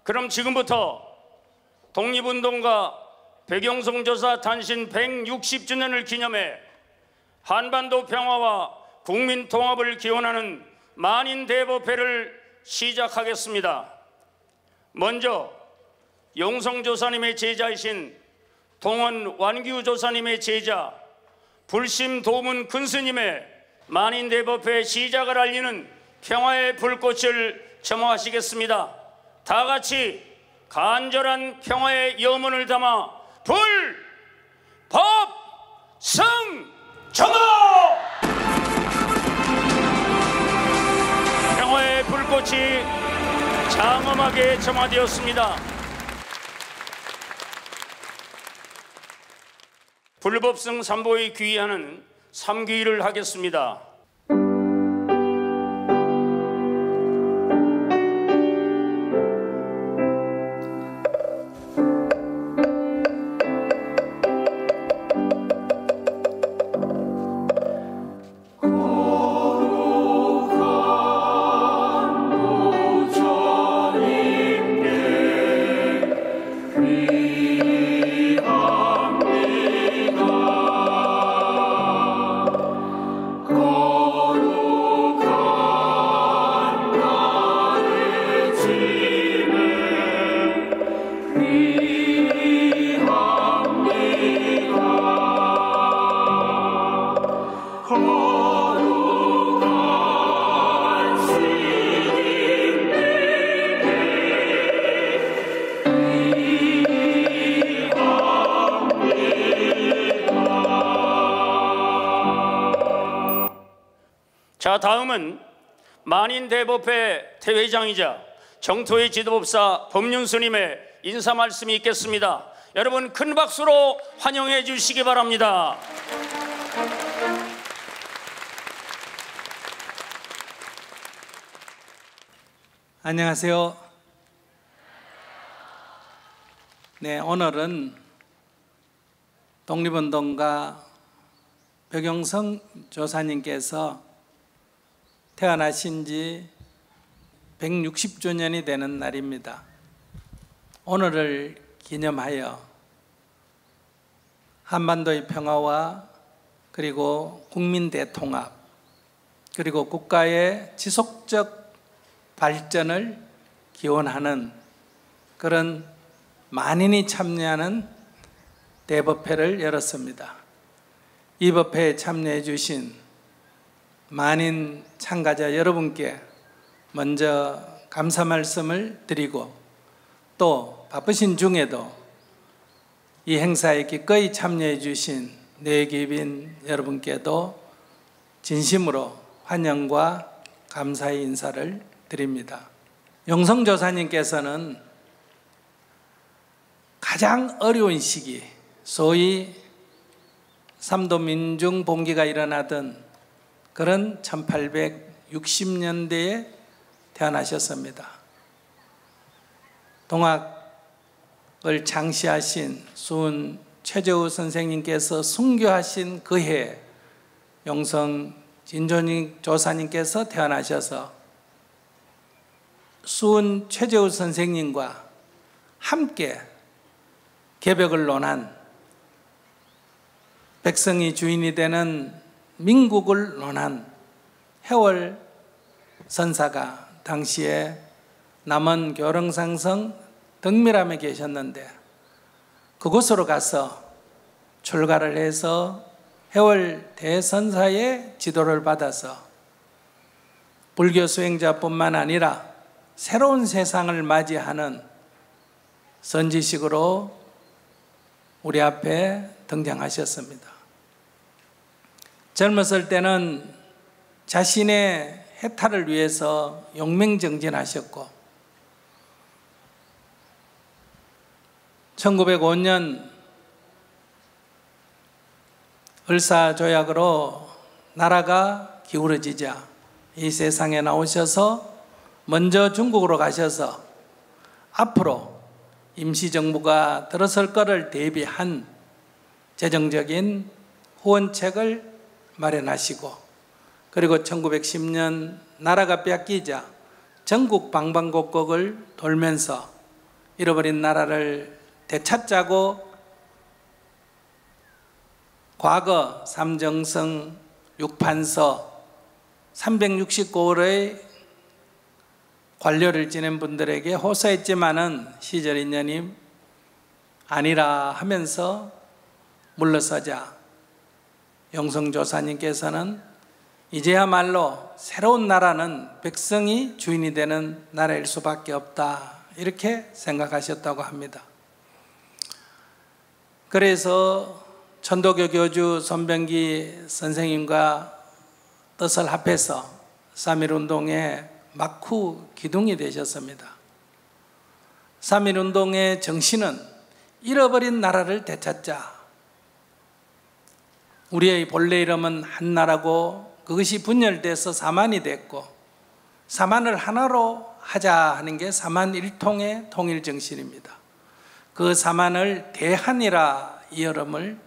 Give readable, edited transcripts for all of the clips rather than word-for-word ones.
그럼 지금부터 독립운동가 백영성 저사 탄신 160주년을 기념해 한반도 평화와 국민 통합을 기원하는 만인 대법회를 시작하겠습니다. 먼저 영성 조사님의 제자이신 동원 완규 조사님의 제자 불심 도문 근스님의 만인 대법회 시작을 알리는 평화의 불꽃을 점화하시겠습니다. 다 같이 간절한 평화의 염원을 담아 불, 법, 성, 점화! 평화의 불꽃이 장엄하게 점화되었습니다. 불법성 삼보에 귀의하는 삼귀의를 하겠습니다. 자, 다음은 만인대법회 대회장이자 정토의 지도법사 법륜스님의 인사 말씀이 있겠습니다. 여러분 큰 박수로 환영해 주시기 바랍니다. 안녕하세요. 네, 오늘은 독립운동가 백영성 조사님께서 태어나신 지 160주년이 되는 날입니다. 오늘을 기념하여 한반도의 평화와 그리고 국민 대통합 그리고 국가의 지속적 발전을 기원하는 그런 만인이 참여하는 대법회를 열었습니다. 이 법회에 참여해 주신 만인 참가자 여러분께 먼저 감사 말씀을 드리고 또 바쁘신 중에도 이 행사에 기꺼이 참여해 주신 내기빈 여러분께도 진심으로 환영과 감사의 인사를 드립니다. 영성 조사님께서는 가장 어려운 시기, 소위 삼도 민중 봉기가 일어나던 그런 1860년대에 태어나셨습니다. 동학을 창시하신 수은 최재우 선생님께서 순교하신 그 해에 영성 진존익 조사님께서 태어나셔서 수은 최재우 선생님과 함께 개벽을 논한 백성이 주인이 되는 민국을 논한 해월 선사가 당시에 남원 교릉상성 덕미람에 계셨는데 그곳으로 가서 출가를 해서 해월 대선사의 지도를 받아서 불교 수행자뿐만 아니라 새로운 세상을 맞이하는 선지식으로 우리 앞에 등장하셨습니다. 젊었을 때는 자신의 해탈을 위해서 용맹정진하셨고 1905년 을사조약으로 나라가 기울어지자 이 세상에 나오셔서 먼저 중국으로 가셔서 앞으로 임시정부가 들어설 것을 대비한 재정적인 후원책을 마련하시고 그리고 1910년 나라가 뺏기자 전국 방방곡곡을 돌면서 잃어버린 나라를 되찾자고 과거 삼정성 6판서 369호의 관료를 지낸 분들에게 호소했지만은 시절 인연이 아니라 하면서 물러서자 영성조사님께서는 이제야말로 새로운 나라는 백성이 주인이 되는 나라일 수밖에 없다, 이렇게 생각하셨다고 합니다. 그래서 천도교 교주 손병기 선생님과 뜻을 합해서 3.1운동의 막후 기둥이 되셨습니다. 3.1운동의 정신은 잃어버린 나라를 되찾자. 우리의 본래 이름은 한나라고 그것이 분열돼서 사만이 됐고 사만을 하나로 하자 하는 게 사만일통의 통일정신입니다. 그 사만을 대한이라 이름을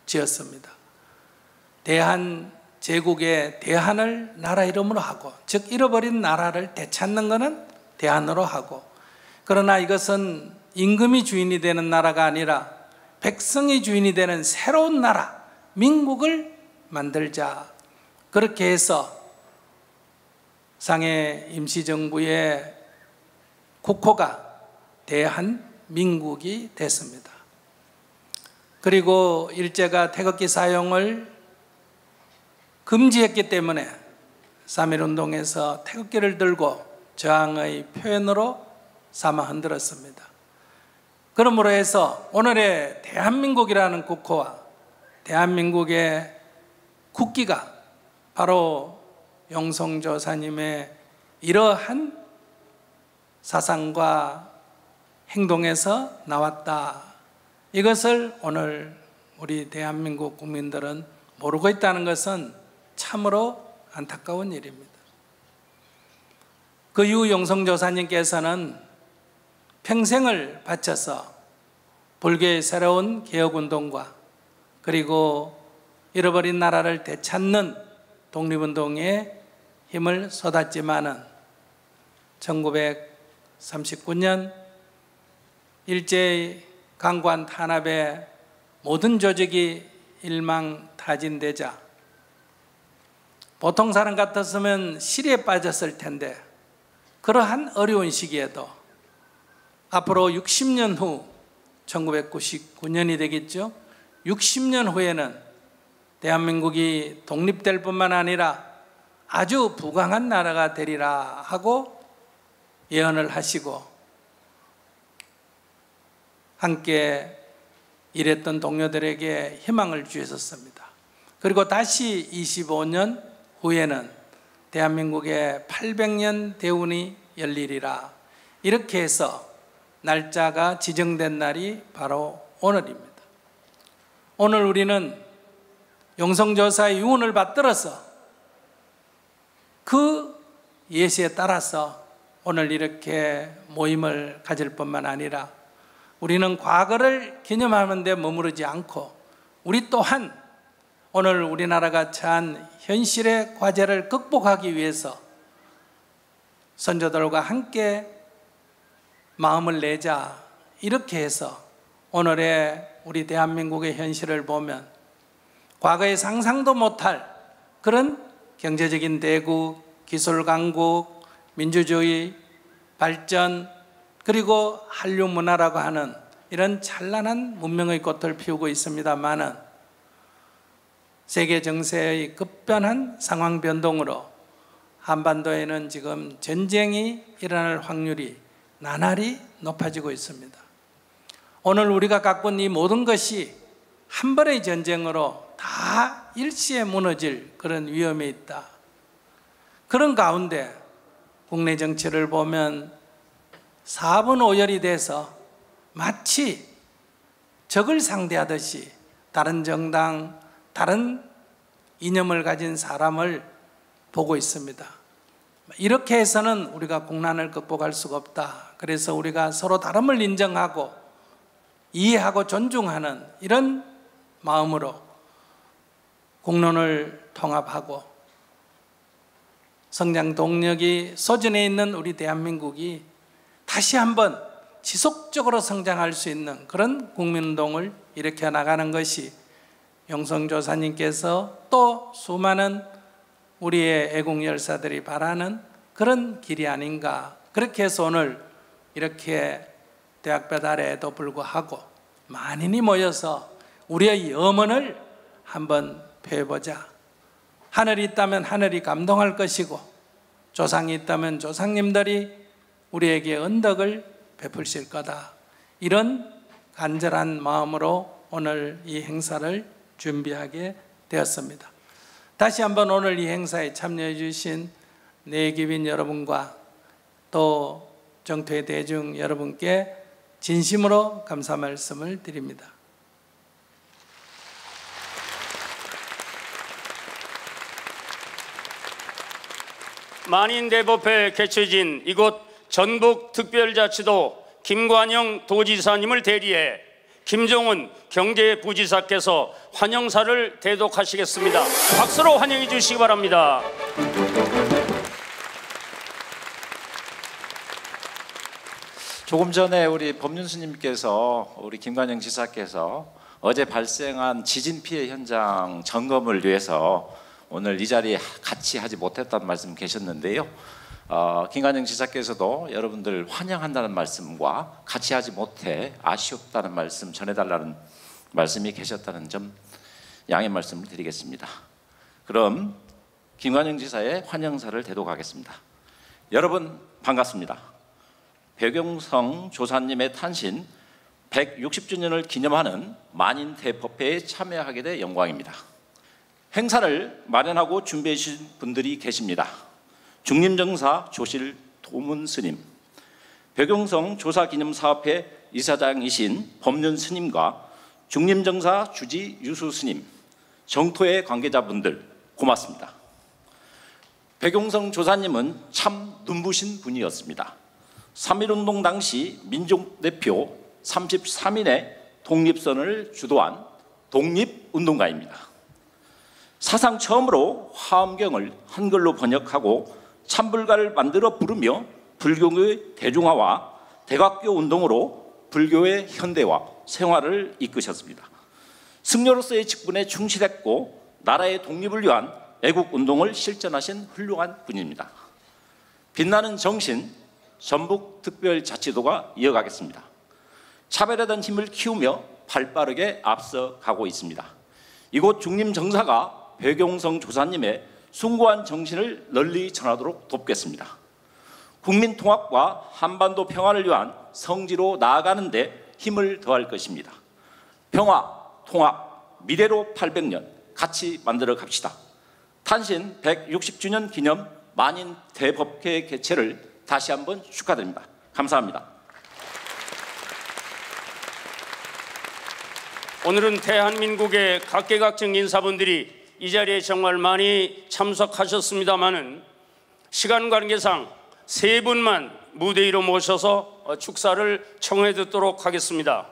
지었습니다. 대한 제국의 대한을 나라 이름으로 하고, 즉 잃어버린 나라를 되찾는 것은 대한으로 하고, 그러나 이것은 임금이 주인이 되는 나라가 아니라 백성이 주인이 되는 새로운 나라, 민국을 만들자. 그렇게 해서 상해 임시정부의 국호가 대한민국이 됐습니다. 그리고 일제가 태극기 사용을 금지했기 때문에 3.1운동에서 태극기를 들고 저항의 표현으로 삼아 흔들었습니다. 그러므로 해서 오늘의 대한민국이라는 국호와 대한민국의 국기가 바로 영성조사님의 이러한 사상과 행동에서 나왔다. 이것을 오늘 우리 대한민국 국민들은 모르고 있다는 것은 참으로 안타까운 일입니다. 그 이후 영성조사님께서는 평생을 바쳐서 불교의 새로운 개혁운동과 그리고 잃어버린 나라를 되찾는 독립운동에 힘을 쏟았지만은 1939년 일제의 강관 탄압에 모든 조직이 일망타진되자 보통 사람 같았으면 시리에 빠졌을 텐데, 그러한 어려운 시기에도 앞으로 60년 후 1999년이 되겠죠. 60년 후에는 대한민국이 독립될 뿐만 아니라 아주 부강한 나라가 되리라 하고 예언을 하시고 함께 일했던 동료들에게 희망을 주셨습니다. 그리고 다시 25년 후에는 대한민국의 800년 대운이 열리리라, 이렇게 해서 날짜가 지정된 날이 바로 오늘입니다. 오늘 우리는 영성조사의 유언을 받들어서 그 예시에 따라서 오늘 이렇게 모임을 가질 뿐만 아니라 우리는 과거를 기념하는 데 머무르지 않고 우리 또한 오늘 우리나라가 처한 현실의 과제를 극복하기 위해서 선조들과 함께 마음을 내자, 이렇게 해서 오늘의 우리 대한민국의 현실을 보면 과거에 상상도 못할 그런 경제적인 대국, 기술 강국, 민주주의 발전, 그리고 한류 문화라고 하는 이런 찬란한 문명의 꽃을 피우고 있습니다마는 세계 정세의 급변한 상황 변동으로 한반도에는 지금 전쟁이 일어날 확률이 나날이 높아지고 있습니다. 오늘 우리가 갖고 있는 이 모든 것이 한 번의 전쟁으로 다 일시에 무너질 그런 위험에 있다. 그런 가운데 국내 정치를 보면 4분 5열이 돼서 마치 적을 상대하듯이 다른 정당, 다른 이념을 가진 사람을 보고 있습니다. 이렇게 해서는 우리가 국난을 극복할 수가 없다. 그래서 우리가 서로 다름을 인정하고 이해하고 존중하는 이런 마음으로 공론을 통합하고 성장 동력이 소진해 있는 우리 대한민국이 다시 한번 지속적으로 성장할 수 있는 그런 국민운동을 일으켜 나가는 것이 용성조사님께서 또 수많은 우리의 애국열사들이 바라는 그런 길이 아닌가. 그렇게 해서 오늘 이렇게 대학볕 아래에도 불구하고 만인이 모여서 우리의 염원을 한번 펴보자. 하늘이 있다면 하늘이 감동할 것이고 조상이 있다면 조상님들이 우리에게 언덕을 베푸실 거다. 이런 간절한 마음으로 오늘 이 행사를 준비하게 되었습니다. 다시 한번 오늘 이 행사에 참여해 주신 내기빈 여러분과 또 정토의 대중 여러분께 진심으로 감사 말씀을 드립니다. 만인대법회 개최진 이곳 전북특별자치도 김관영 도지사님을 대리해 김종훈 경제부지사께서 환영사를 대독하시겠습니다. 박수로 환영해 주시기 바랍니다. 조금 전에 우리 법륜스님께서 우리 김관영 지사께서 어제 발생한 지진 피해 현장 점검을 위해서 오늘 이 자리에 같이 하지 못했다는 말씀 계셨는데요. 김관영 지사께서도 여러분들 환영한다는 말씀과 같이 하지 못해 아쉬웠다는 말씀 전해달라는 말씀이 계셨다는 점 양해 말씀을 드리겠습니다. 그럼 김관영 지사의 환영사를 대독하겠습니다. 여러분 반갑습니다. 백용성 조사님의 탄신 160주년을 기념하는 만인대법회에 참여하게 돼 영광입니다. 행사를 마련하고 준비해 주신 분들이 계십니다. 중림정사 조실 도문스님, 백용성 조사기념사업회 이사장이신 법륜스님과 중림정사 주지 유수스님, 정토의 관계자분들 고맙습니다. 백용성 조사님은 참 눈부신 분이었습니다. 3.1운동 당시 민족대표 33인의 독립선을 주도한 독립운동가입니다. 사상 처음으로 화엄경을 한글로 번역하고 참불가를 만들어 부르며 불교의 대중화와 대각교 운동으로 불교의 현대화, 생활을 이끄셨습니다. 승려로서의 직분에 충실했고 나라의 독립을 위한 애국운동을 실천하신 훌륭한 분입니다. 빛나는 정신, 전북특별자치도가 이어가겠습니다. 차별에 대한 힘을 키우며 발빠르게 앞서가고 있습니다. 이곳 중림정사가 백용성 조사님의 숭고한 정신을 널리 전하도록 돕겠습니다. 국민 통합과 한반도 평화를 위한 성지로 나아가는 데 힘을 더할 것입니다. 평화, 통합, 미래로 800년 같이 만들어 갑시다. 탄신 160주년 기념 만인대법회 개최를 다시 한번 축하드립니다. 감사합니다. 오늘은 대한민국의 각계각층 인사분들이 이 자리에 정말 많이 참석하셨습니다마는 시간 관계상 세 분만 무대 위로 모셔서 축사를 청해 듣도록 하겠습니다.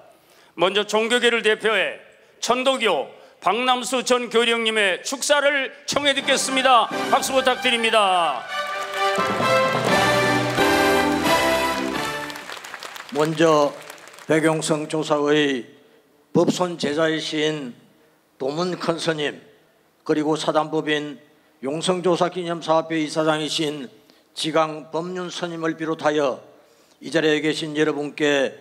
먼저 종교계를 대표해 천도교 박남수 전 교령님의 축사를 청해 듣겠습니다. 박수 부탁드립니다. 먼저 백용성 조사의 법손 제자이신 도문 큰스님, 그리고 사단법인 용성조사기념사업회 이사장이신 지강 법륜 스님을 비롯하여 이 자리에 계신 여러분께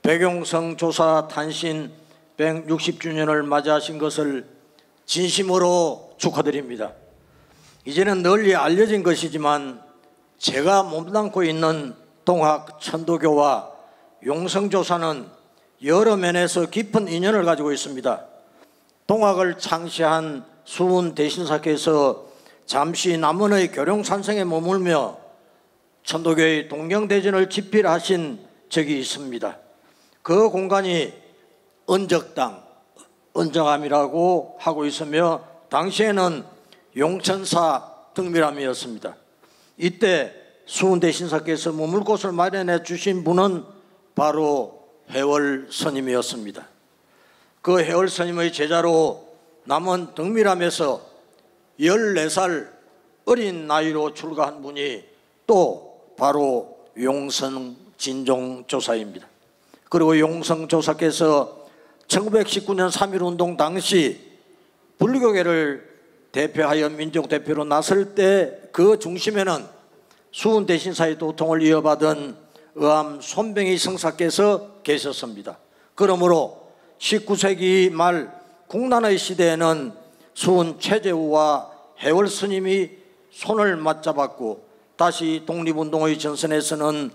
백용성 조사 탄신 160주년을 맞이하신 것을 진심으로 축하드립니다. 이제는 널리 알려진 것이지만 제가 몸담고 있는 동학 천도교와 용성조사는 여러 면에서 깊은 인연을 가지고 있습니다. 동학을 창시한 수훈 대신사께서 잠시 남원의 교룡산성에 머물며 천도교의 동경대전을 집필하신 적이 있습니다. 그 공간이 은적당, 은정암이라고 하고 있으며 당시에는 용천사 등밀암이었습니다. 이때 수훈 대신사께서 머물 곳을 마련해 주신 분은 바로 해월 스님이었습니다. 그 해월 스님의 제자로 남원 등밀암에서 14살 어린 나이로 출가한 분이 또 바로 용성 진종조사입니다. 그리고 용성조사께서 1919년 3.1운동 당시 불교계를 대표하여 민족대표로 나설 때 그 중심에는 수훈 대신사의 도통을 이어받은 의암 손병희 성사께서 계셨습니다. 그러므로 19세기 말 국난의 시대에는 수훈 최재우와 해월 스님이 손을 맞잡았고 다시 독립운동의 전선에서는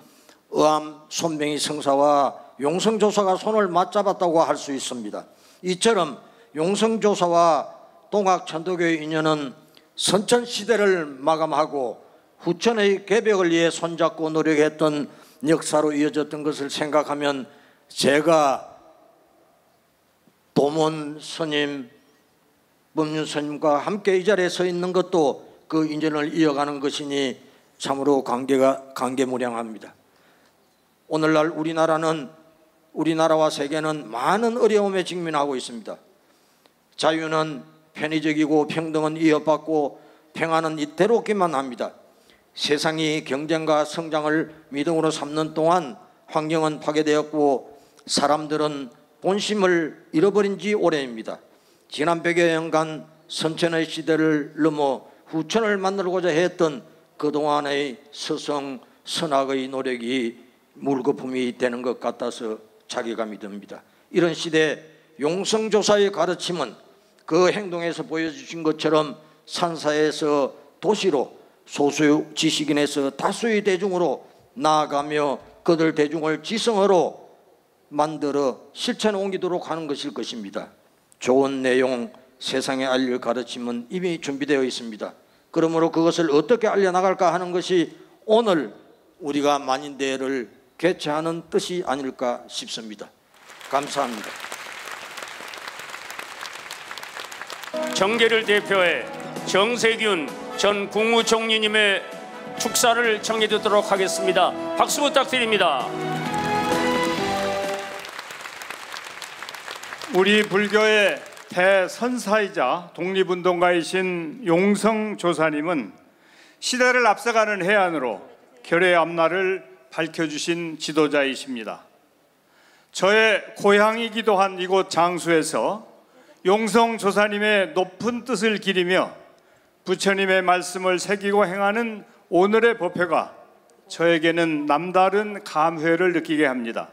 의암 손병희 성사와 용성조사가 손을 맞잡았다고 할 수 있습니다. 이처럼 용성조사와 동학천도교의 인연은 선천시대를 마감하고 후천의 개벽을 위해 손잡고 노력했던 역사로 이어졌던 것을 생각하면 제가 도문 스님, 법륜 스님과 함께 이 자리에 서 있는 것도 그 인연을 이어가는 것이니 참으로 감개무량합니다. 오늘날 우리나라와 세계는 많은 어려움에 직면하고 있습니다. 자유는 편의적이고 평등은 이어받고 평화는 잇대롭기만 합니다. 세상이 경쟁과 성장을 미동으로 삼는 동안 환경은 파괴되었고 사람들은 본심을 잃어버린 지 오래입니다. 지난 100여 년간 선천의 시대를 넘어 후천을 만들고자 했던 그동안의 서성 선악의 노력이 물거품이 되는 것 같아서 자괴감이 듭니다. 이런 시대에 용성조사의 가르침은 그 행동에서 보여주신 것처럼 산사에서 도시로 소수 지식인에서 다수의 대중으로 나아가며 그들 대중을 지성으로 만들어 실천에 옮기도록 하는 것일 것입니다. 좋은 내용 세상에 알릴 가르침은 이미 준비되어 있습니다. 그러므로 그것을 어떻게 알려나갈까 하는 것이 오늘 우리가 만인대회를 개최하는 뜻이 아닐까 싶습니다. 감사합니다. 정계를 대표해 정세균 전 국무총리님의 축사를 청해 듣도록 하겠습니다. 박수 부탁드립니다. 우리 불교의 대선사이자 독립운동가이신 용성조사님은 시대를 앞서가는 해안으로 결의 앞날을 밝혀주신 지도자이십니다. 저의 고향이기도 한 이곳 장수에서 용성조사님의 높은 뜻을 기리며 부처님의 말씀을 새기고 행하는 오늘의 법회가 저에게는 남다른 감회를 느끼게 합니다.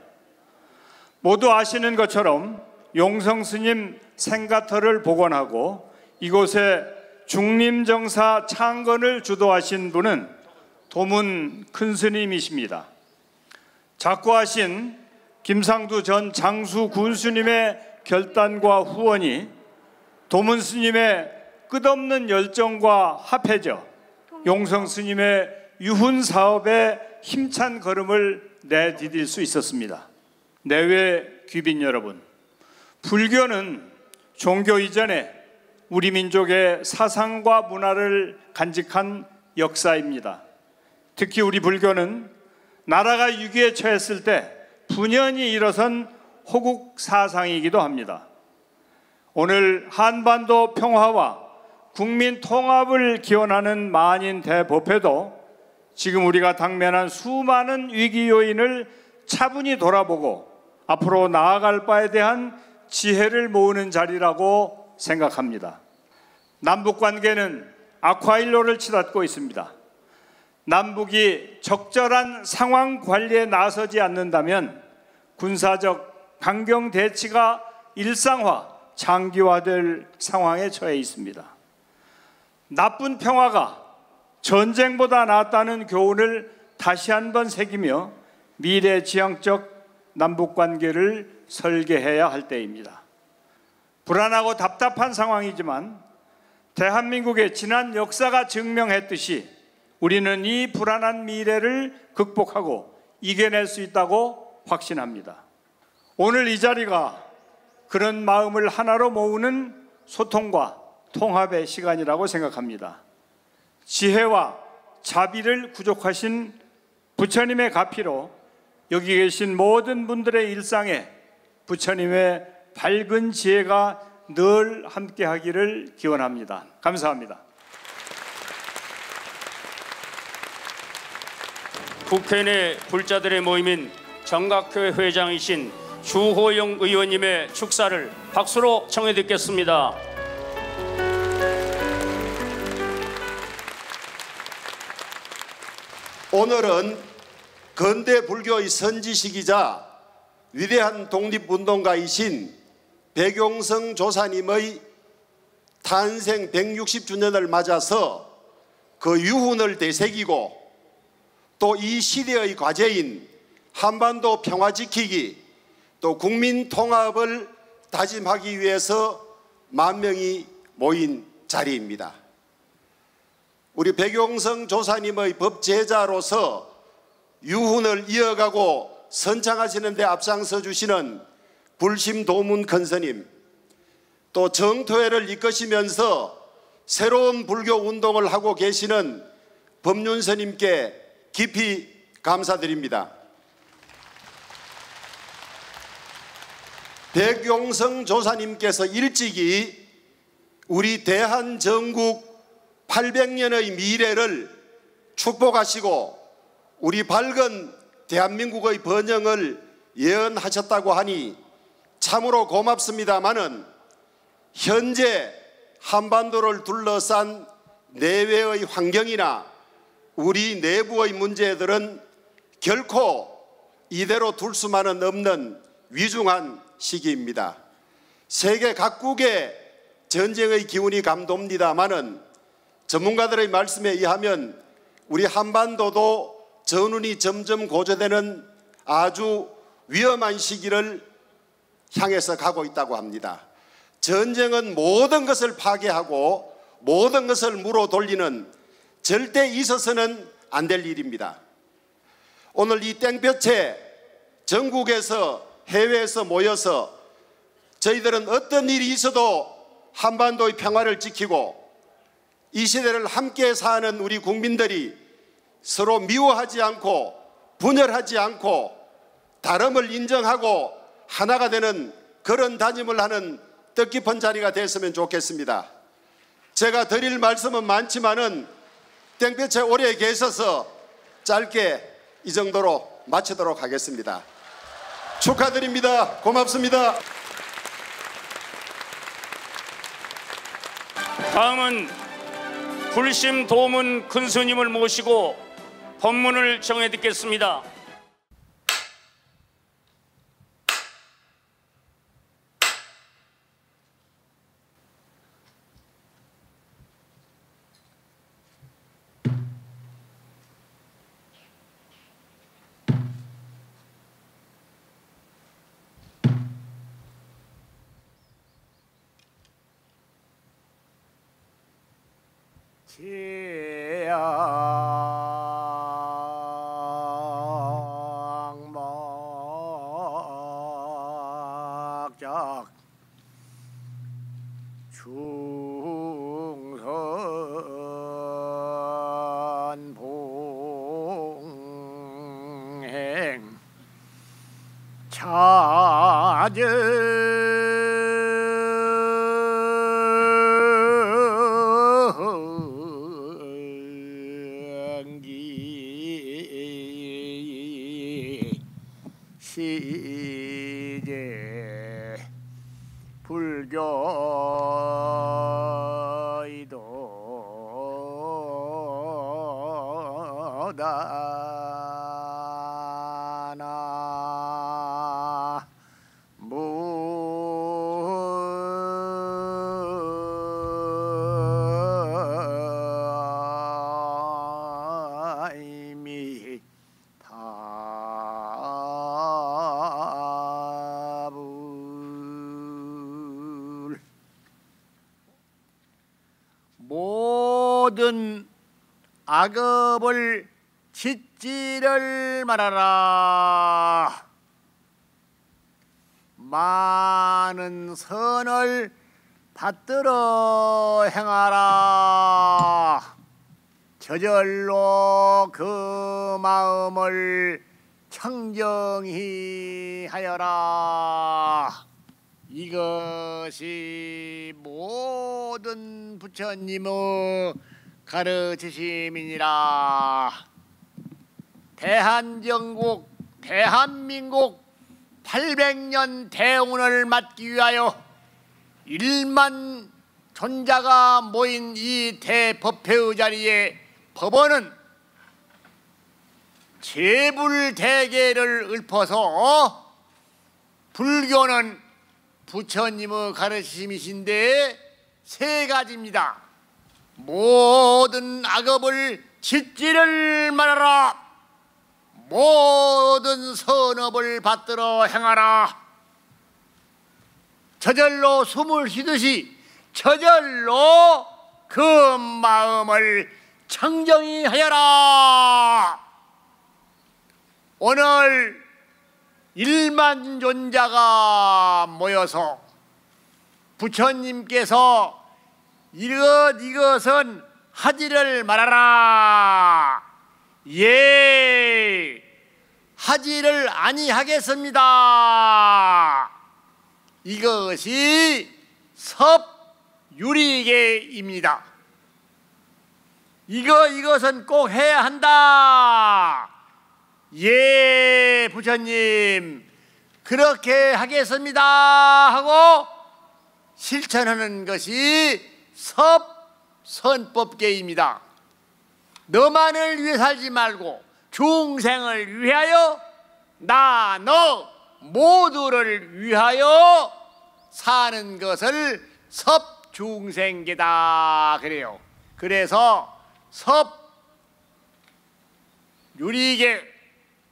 모두 아시는 것처럼 용성스님 생가터를 복원하고 이곳에 중림정사 창건을 주도하신 분은 도문 큰스님이십니다. 작고하신 김상두 전 장수 군수님의 결단과 후원이 도문 스님의 끝없는 열정과 합해져 용성 스님의 유훈 사업에 힘찬 걸음을 내디딜 수 있었습니다. 내외 귀빈 여러분, 불교는 종교 이전에 우리 민족의 사상과 문화를 간직한 역사입니다. 특히 우리 불교는 나라가 위기에 처했을 때 분연히 일어선 호국 사상이기도 합니다. 오늘 한반도 평화와 국민 통합을 기원하는 만인 대법회도 지금 우리가 당면한 수많은 위기 요인을 차분히 돌아보고 앞으로 나아갈 바에 대한 지혜를 모으는 자리라고 생각합니다. 남북관계는 악화일로를 치닫고 있습니다. 남북이 적절한 상황 관리에 나서지 않는다면 군사적 강경 대치가 일상화, 장기화될 상황에 처해 있습니다. 나쁜 평화가 전쟁보다 낫다는 교훈을 다시 한번 새기며 미래지향적 남북관계를 설계해야 할 때입니다. 불안하고 답답한 상황이지만 대한민국의 지난 역사가 증명했듯이 우리는 이 불안한 미래를 극복하고 이겨낼 수 있다고 확신합니다. 오늘 이 자리가 그런 마음을 하나로 모으는 소통과 통합의 시간이라고 생각합니다. 지혜와 자비를 구족하신 부처님의 가피로 여기 계신 모든 분들의 일상에 부처님의 밝은 지혜가 늘 함께하기를 기원합니다. 감사합니다. 국회 내 불자들의 모임인 정각회 회장이신 주호영 의원님의 축사를 박수로 청해 듣겠습니다. 오늘은 근대 불교의 선지식이자 위대한 독립운동가이신 백용성 조사님의 탄생 160주년을 맞아서 그 유훈을 되새기고 또 이 시대의 과제인 한반도 평화 지키기 또 국민 통합을 다짐하기 위해서 만 명이 모인 자리입니다. 우리 백용성 조사님의 법제자로서 유훈을 이어가고 선창하시는 데 앞장서 주시는 불심도문 큰스님, 또 정토회를 이끄시면서 새로운 불교 운동을 하고 계시는 법륜스님께 깊이 감사드립니다. 백용성 조사님께서 일찍이 우리 대한전국 800년의 미래를 축복하시고 우리 밝은 대한민국의 번영을 예언하셨다고 하니 참으로 고맙습니다마는 현재 한반도를 둘러싼 내외의 환경이나 우리 내부의 문제들은 결코 이대로 둘 수만은 없는 위중한 시기입니다. 세계 각국의 전쟁의 기운이 감돕니다마는 전문가들의 말씀에 의하면 우리 한반도도 전운이 점점 고조되는 아주 위험한 시기를 향해서 가고 있다고 합니다. 전쟁은 모든 것을 파괴하고 모든 것을 물어 돌리는 절대 있어서는 안 될 일입니다. 오늘 이 땡볕에 전국에서 해외에서 모여서 저희들은 어떤 일이 있어도 한반도의 평화를 지키고 이 시대를 함께 사는 우리 국민들이 서로 미워하지 않고 분열하지 않고 다름을 인정하고 하나가 되는 그런 다짐을 하는 뜻깊은 자리가 됐으면 좋겠습니다. 제가 드릴 말씀은 많지만은 땡볕에 오래 계셔서 짧게 이 정도로 마치도록 하겠습니다. 축하드립니다. 고맙습니다. 다음은 불심도문 큰스님을 모시고 법문을 정해 듣겠습니다. 제양막작 충선 봉행 시제 불교이도다나 무이미 다불 모든 악업을 짓지를 말아라. 많은 선을 받들어 행하라. 저절로 그 마음을 청정히 하여라. 이것이 모든 부처님의 가르치심이니라. 대한정국 대한민국 800년 대운을 맞기 위하여 1만 존자가 모인 이 대법회의 자리에 법원은 제불대계를 읊어서 불교는 부처님의 가르침이신데 세 가지입니다. 모든 악업을 짓지를 말아라. 모든 선업을 받들어 행하라. 저절로 숨을 쉬듯이 저절로 그 마음을 청정히 하여라. 오늘 1만 존자가 모여서 부처님께서 이것은 하지를 말아라. 예, 하지를 아니하겠습니다. 이것이 섭유리계입니다. 이것은 꼭 해야 한다. 예, 부처님 그렇게 하겠습니다 하고 실천하는 것이 섭선법계입니다. 너만을 위해 살지 말고 중생을 위하여 나 너 모두를 위하여 사는 것을 섭중생계다 그래요. 그래서 섭유리계,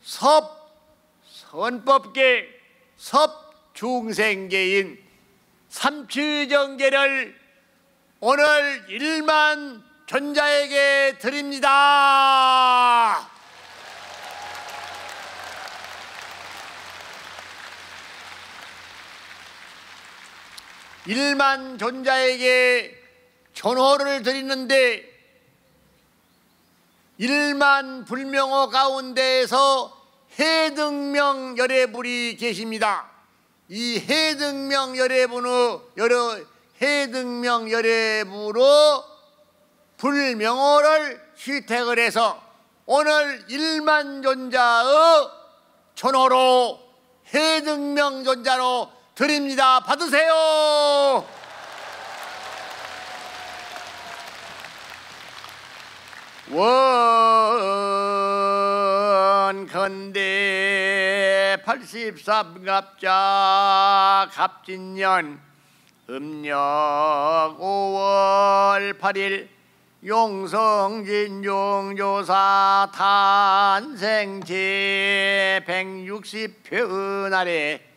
섭선법계, 섭중생계인 삼취정계를 오늘 1만 존자에게 드립니다. 일만 존자에게 전호를 드리는데 1만 불명호 가운데에서 해등명 열애불이 계십니다. 이 해등명 열애불로 불명호를 휘택을 해서 오늘 1만 존자의 전호로 해등명 존자로 드립니다. 받으세요. 원컨대 83갑자 갑진년 음력 5월 8일 용성진종조사 탄생 제160회 날에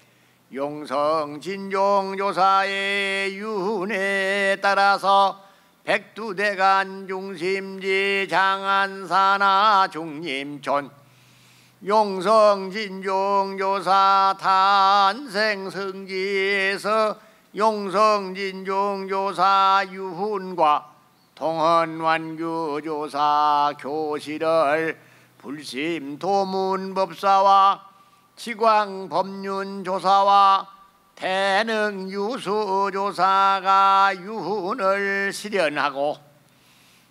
용성진종조사의 유훈에 따라서 백두대간 중심지 장안사나 중림촌 용성진종조사 탄생 성지에서 용성진종조사 유훈과 동헌완규조사 교실을 불심도문법사와 지광법륜조사와 대능유수조사가 유훈을 실현하고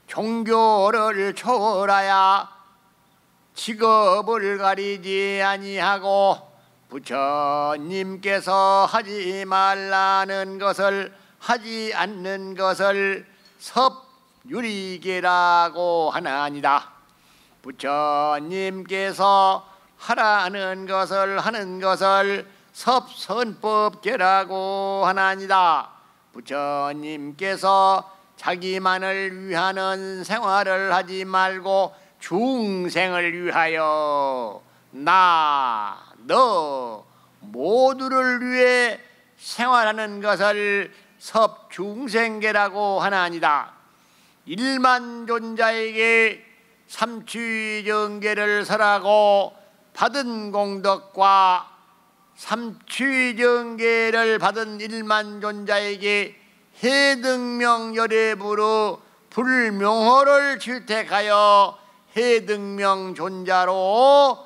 종교를 초월하여 직업을 가리지 아니하고 부처님께서 하지 말라는 것을 하지 않는 것을 섭유리계라고 하나니다. 부처님께서 하라는 것을 하는 것을 섭선법계라고 하나니다. 부처님께서 자기만을 위하는 생활을 하지 말고 중생을 위하여 나, 너 모두를 위해 생활하는 것을 섭중생계라고 하나니다. 1만 존자에게 삼취정계를 설하고 받은 공덕과 삼취정계를 받은 1만 존자에게 해등명 열애부로 불명호를 채택하여 해등명 존자로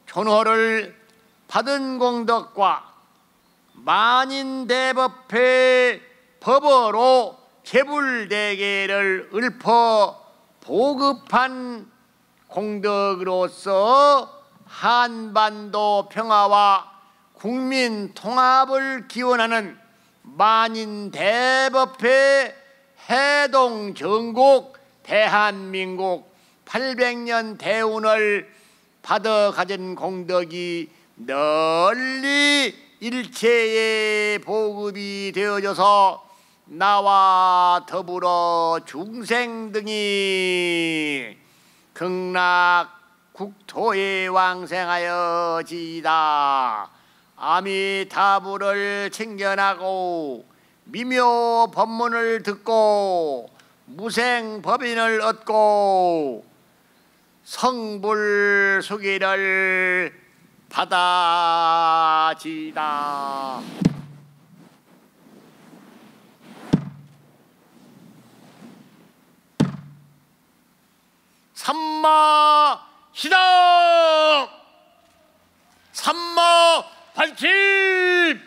존호를 받은 공덕과 만인대법회 법어로 제불대계를 읊어 보급한 공덕으로서 한반도 평화와 국민 통합을 기원하는 만인 대법회 해동 전국 대한민국 800년 대운을 받아 가진 공덕이 널리 일체에 보급이 되어져서 나와 더불어 중생 등이 극락 국토에 왕생하여지이다. 아미타불을 챙겨나고 미묘 법문을 듣고 무생 법인을 얻고 성불 수기를 받아지다. 삼마 시작! 삼마 발침!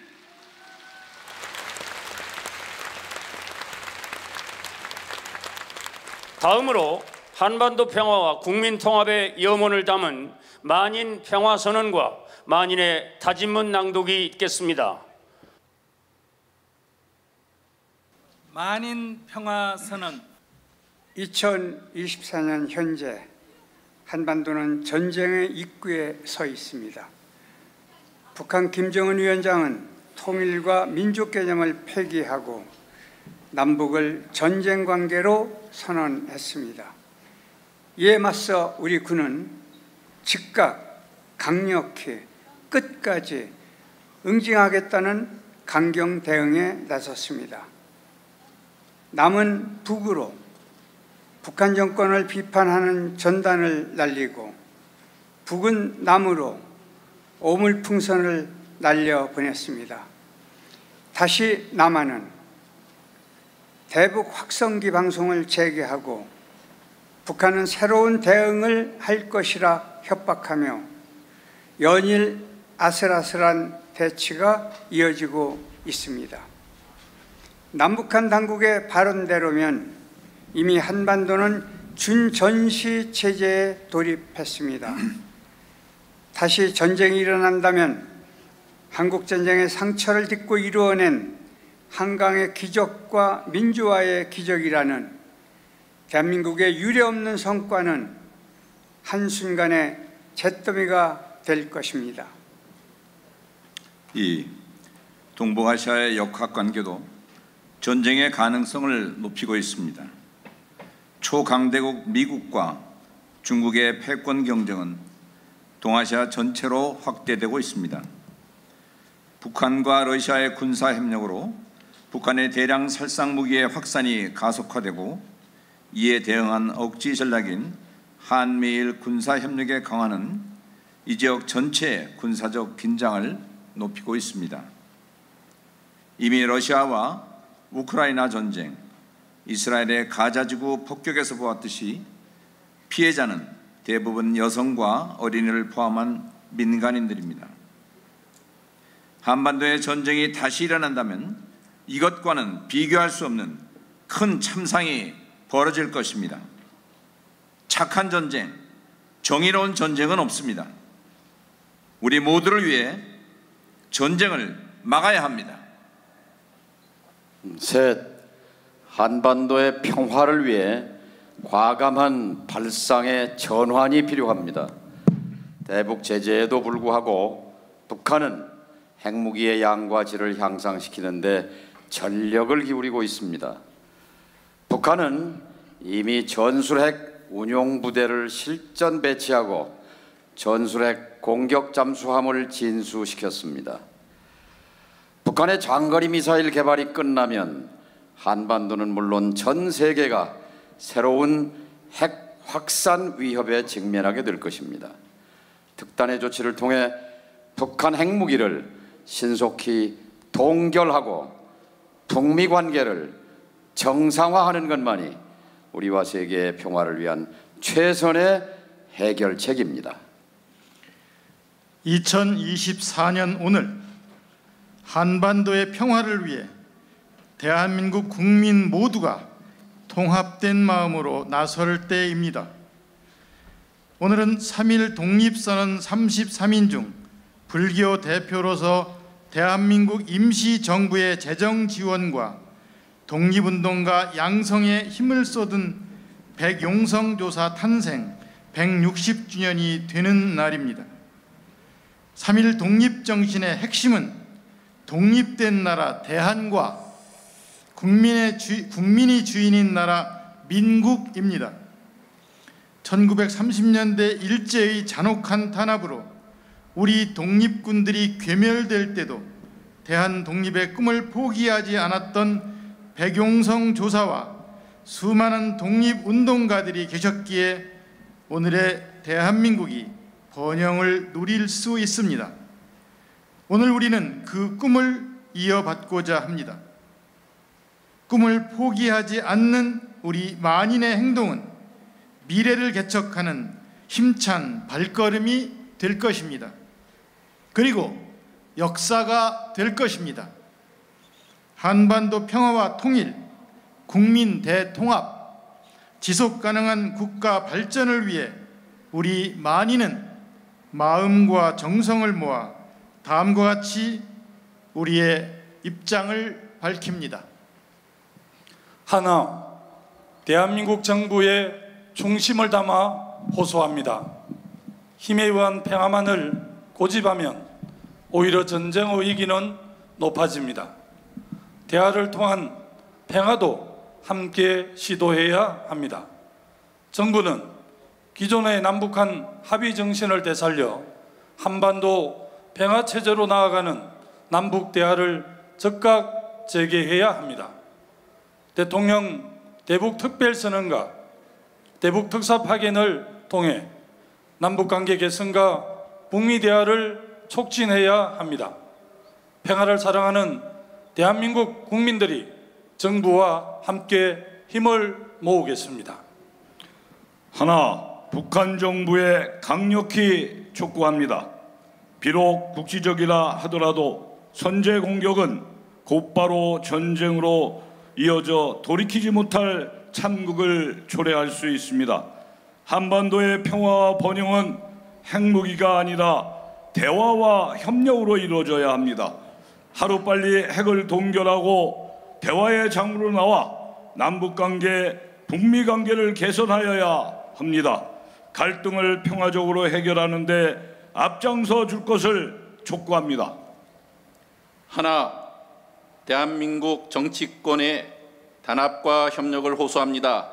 다음으로 한반도 평화와 국민 통합의 염원을 담은 만인 평화선언과 만인의 다짐문 낭독이 있겠습니다. 만인 평화선언. 2024년 현재 한반도는 전쟁의 입구에 서 있습니다. 북한 김정은 위원장은 통일과 민족 개념을 폐기하고 남북을 전쟁 관계로 선언했습니다. 이에 맞서 우리 군은 즉각 강력히 끝까지 응징하겠다는 강경 대응에 나섰습니다. 남은 북으로 북한 정권을 비판하는 전단을 날리고 북은 남으로 오물풍선을 날려보냈습니다. 다시 남한은 대북 확성기 방송을 재개하고 북한은 새로운 대응을 할 것이라 협박하며 연일 아슬아슬한 대치가 이어지고 있습니다. 남북한 당국의 발언대로면 이미 한반도는 준전시 체제에 돌입했습니다. 다시 전쟁이 일어난다면 한국전쟁의 상처를 딛고 이루어낸 한강의 기적과 민주화의 기적이라는 대한민국의 유례없는 성과는 한순간의 잿더미가 될 것입니다. 이 동북아시아의 역학관계도 전쟁의 가능성을 높이고 있습니다. 초강대국 미국과 중국의 패권 경쟁은 동아시아 전체로 확대되고 있습니다. 북한과 러시아의 군사협력으로 북한의 대량 살상무기의 확산이 가속화되고 이에 대응한 억지 전략인 한미일 군사협력의 강화는 이 지역 전체의 군사적 긴장을 높이고 있습니다. 이미 러시아와 우크라이나 전쟁, 이스라엘의 가자지구 폭격에서 보았듯이 피해자는 대부분 여성과 어린이를 포함한 민간인들입니다. 한반도의 전쟁이 다시 일어난다면 이것과는 비교할 수 없는 큰 참상이 벌어질 것입니다. 착한 전쟁, 정의로운 전쟁은 없습니다. 우리 모두를 위해 전쟁을 막아야 합니다. 셋, 한반도의 평화를 위해 과감한 발상의 전환이 필요합니다. 대북 제재에도 불구하고 북한은 핵무기의 양과 질을 향상시키는 데 전력을 기울이고 있습니다. 북한은 이미 전술핵 운용부대를 실전 배치하고 전술핵 공격 잠수함을 진수시켰습니다. 북한의 장거리 미사일 개발이 끝나면 한반도는 물론 전 세계가 새로운 핵 확산 위협에 직면하게 될 것입니다. 특단의 조치를 통해 북한 핵무기를 신속히 동결하고 북미 관계를 정상화하는 것만이 우리와 세계의 평화를 위한 최선의 해결책입니다. 2024년 오늘 한반도의 평화를 위해 대한민국 국민 모두가 통합된 마음으로 나설 때입니다. 오늘은 3.1 독립선언 33인 중 불교 대표로서 대한민국 임시정부의 재정 지원과 독립운동가 양성에 힘을 쏟은 백용성 조사 탄생 160주년이 되는 날입니다. 3.1 독립정신의 핵심은 독립된 나라 대한과 국민이 주인인 나라 민국입니다. 1930년대 일제의 잔혹한 탄압으로 우리 독립군들이 괴멸될 때도 대한 독립의 꿈을 포기하지 않았던 백용성 조사와 수많은 독립운동가들이 계셨기에 오늘의 대한민국이 번영을 누릴 수 있습니다. 오늘 우리는 그 꿈을 이어받고자 합니다. 꿈을 포기하지 않는 우리 만인의 행동은 미래를 개척하는 힘찬 발걸음이 될 것입니다. 그리고 역사가 될 것입니다. 한반도 평화와 통일, 국민 대통합, 지속가능한 국가 발전을 위해 우리 만인은 마음과 정성을 모아 다음과 같이 우리의 입장을 밝힙니다. 하나, 대한민국 정부의 중심을 담아 호소합니다. 힘에 의한 평화만을 고집하면 오히려 전쟁의 위기는 높아집니다. 대화를 통한 평화도 함께 시도해야 합니다. 정부는 기존의 남북한 합의 정신을 되살려 한반도 평화체제로 나아가는 남북 대화를 즉각 재개해야 합니다. 대통령 대북특별선언과 대북특사 파견을 통해 남북관계 개선과 북미 대화를 촉진해야 합니다. 평화를 사랑하는 대한민국 국민들이 정부와 함께 힘을 모으겠습니다. 하나, 북한 정부에 강력히 촉구합니다. 비록 국지적이라 하더라도 선제 공격은 곧바로 전쟁으로 이어져 돌이키지 못할 참극을 초래할 수 있습니다. 한반도의 평화와 번영은 핵무기가 아니라 대화와 협력으로 이루어져야 합니다. 하루빨리 핵을 동결하고 대화의 장으로 나와 남북관계, 북미관계를 개선하여야 합니다. 갈등을 평화적으로 해결하는 데 앞장서 줄 것을 촉구합니다. 하나, 대한민국 정치권의 단합과 협력을 호소합니다.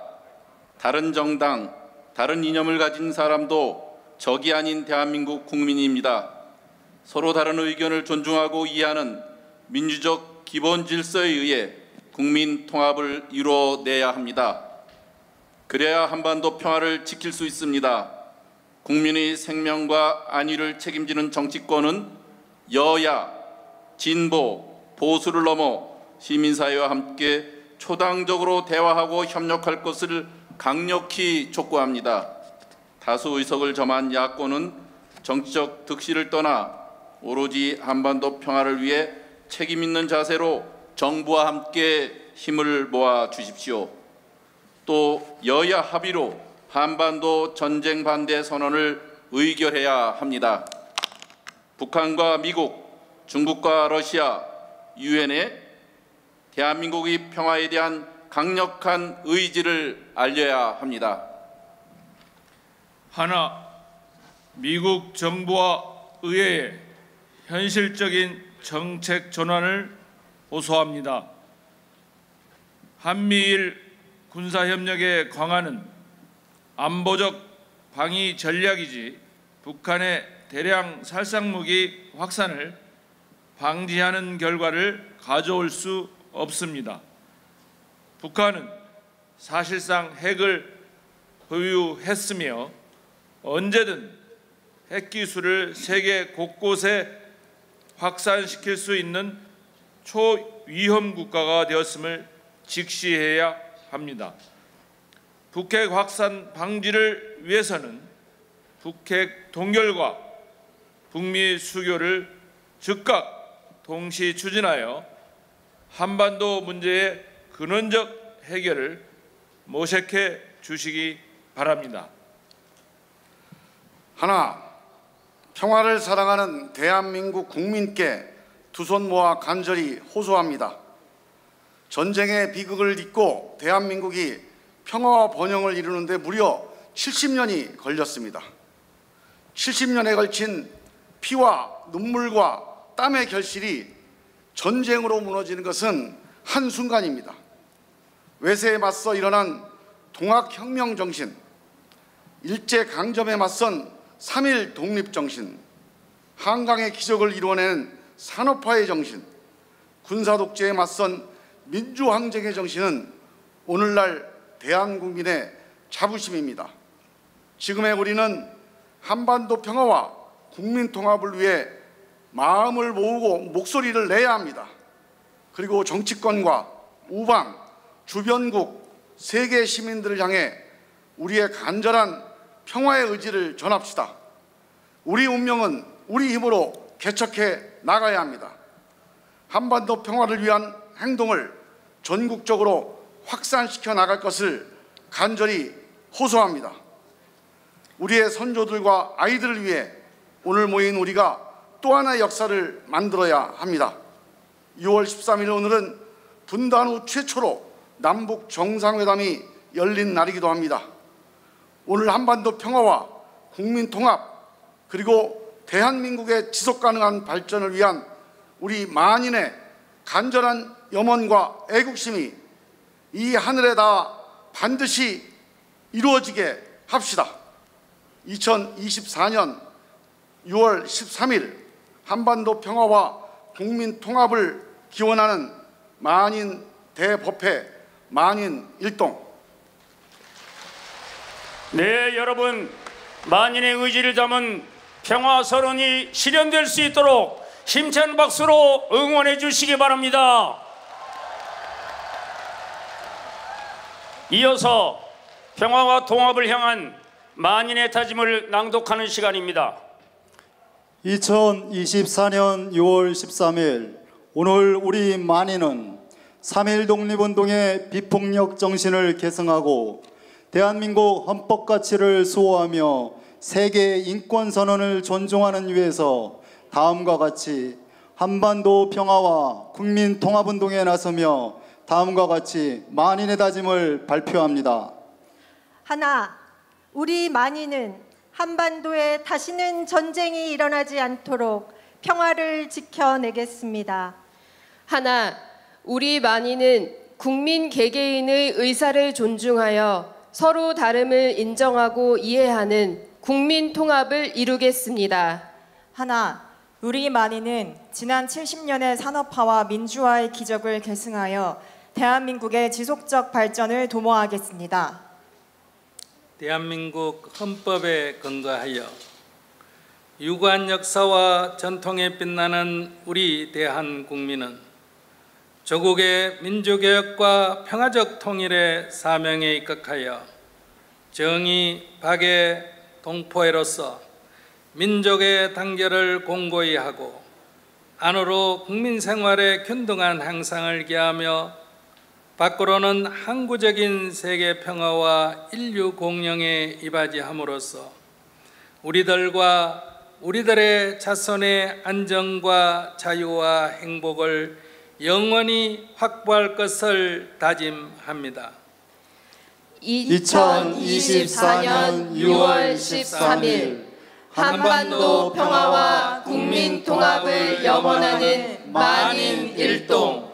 다른 정당, 다른 이념을 가진 사람도 적이 아닌 대한민국 국민입니다. 서로 다른 의견을 존중하고 이해하는 민주적 기본 질서에 의해 국민 통합을 이루어내야 합니다. 그래야 한반도 평화를 지킬 수 있습니다. 국민의 생명과 안위를 책임지는 정치권은 여야, 진보, 보수를 넘어 시민사회와 함께 초당적으로 대화하고 협력할 것을 강력히 촉구합니다. 다수 의석을 점한 야권은 정치적 득실을 떠나 오로지 한반도 평화를 위해 책임 있는 자세로 정부와 함께 힘을 모아 주십시오. 또 여야 합의로 한반도 전쟁 반대 선언을 의결해야 합니다. 북한과 미국, 중국과 러시아, 유엔에 대한민국의 평화에 대한 강력한 의지를 알려야 합니다. 하나, 미국 정부와 의회의 현실적인 정책 전환을 호소합니다. 한미일 군사협력의 강화는 안보적 방위 전략이지 북한의 대량 살상무기 확산을 방지하는 결과를 가져올 수 없습니다. 북한은 사실상 핵을 보유했으며 언제든 핵기술을 세계 곳곳에 확산시킬 수 있는 초위험 국가가 되었음을 직시해야 합니다. 북핵 확산 방지를 위해서는 북핵 동결과 북미 수교를 즉각 동시 추진하여 한반도 문제의 근원적 해결을 모색해 주시기 바랍니다. 하나, 평화를 사랑하는 대한민국 국민께 두 손 모아 간절히 호소합니다. 전쟁의 비극을 딛고 대한민국이 평화와 번영을 이루는 데 무려 70년이 걸렸습니다. 70년에 걸친 피와 눈물과 땀의 결실이 전쟁으로 무너지는 것은 한순간입니다. 외세에 맞서 일어난 동학혁명 정신, 일제강점에 맞선 3.1 독립정신, 한강의 기적을 이루어낸 산업화의 정신, 군사독재에 맞선 민주항쟁의 정신은 오늘날 대한국민의 자부심입니다. 지금의 우리는 한반도 평화와 국민 통합을 위해 마음을 모으고 목소리를 내야 합니다. 그리고 정치권과 우방, 주변국, 세계 시민들을 향해 우리의 간절한 평화의 의지를 전합시다. 우리 운명은 우리 힘으로 개척해 나가야 합니다. 한반도 평화를 위한 행동을 전국적으로 확산시켜 나갈 것을 간절히 호소합니다. 우리의 선조들과 아이들을 위해 오늘 모인 우리가 또 하나의 역사를 만들어야 합니다. 6월 13일 오늘은 분단 후 최초로 남북 정상회담이 열린 날이기도 합니다. 오늘 한반도 평화와 국민 통합 그리고 대한민국의 지속가능한 발전을 위한 우리 만인의 간절한 염원과 애국심이 이 하늘에 닿아 반드시 이루어지게 합시다. 2024년 6월 13일 한반도 평화와 국민 통합을 기원하는 만인 대법회 만인 일동. 네, 여러분, 만인의 의지를 담은 평화 선언이 실현될 수 있도록 힘찬 박수로 응원해 주시기 바랍니다. 이어서 평화와 통합을 향한 만인의 다짐을 낭독하는 시간입니다. 2024년 6월 13일 오늘 우리 만인은 3.1 독립운동의 비폭력 정신을 계승하고 대한민국 헌법 가치를 수호하며 세계 인권선언을 존중하는 위해서 다음과 같이 한반도 평화와 국민 통합운동에 나서며 다음과 같이 만인의 다짐을 발표합니다. 하나, 우리 만인은 한반도에 다시는 전쟁이 일어나지 않도록 평화를 지켜내겠습니다. 하나, 우리 만인은 국민 개개인의 의사를 존중하여 서로 다름을 인정하고 이해하는 국민 통합을 이루겠습니다. 하나, 우리 만인은 지난 70년의 산업화와 민주화의 기적을 계승하여 대한민국의 지속적 발전을 도모하겠습니다. 대한민국 헌법에 근거하여 유구한 역사와 전통에 빛나는 우리 대한국민은 조국의 민주개혁과 평화적 통일의 사명에 입각하여 정의, 박애, 동포애로서 민족의 단결을 공고히 하고 안으로 국민 생활의 균등한 향상을 기하며 밖으로는 항구적인 세계 평화와 인류 공영에 이바지함으로써 우리들과 우리들의 자손의 안정과 자유와 행복을 영원히 확보할 것을 다짐합니다. 2024년 6월 13일 한반도 평화와 국민 통합을 염원하는 만인 일동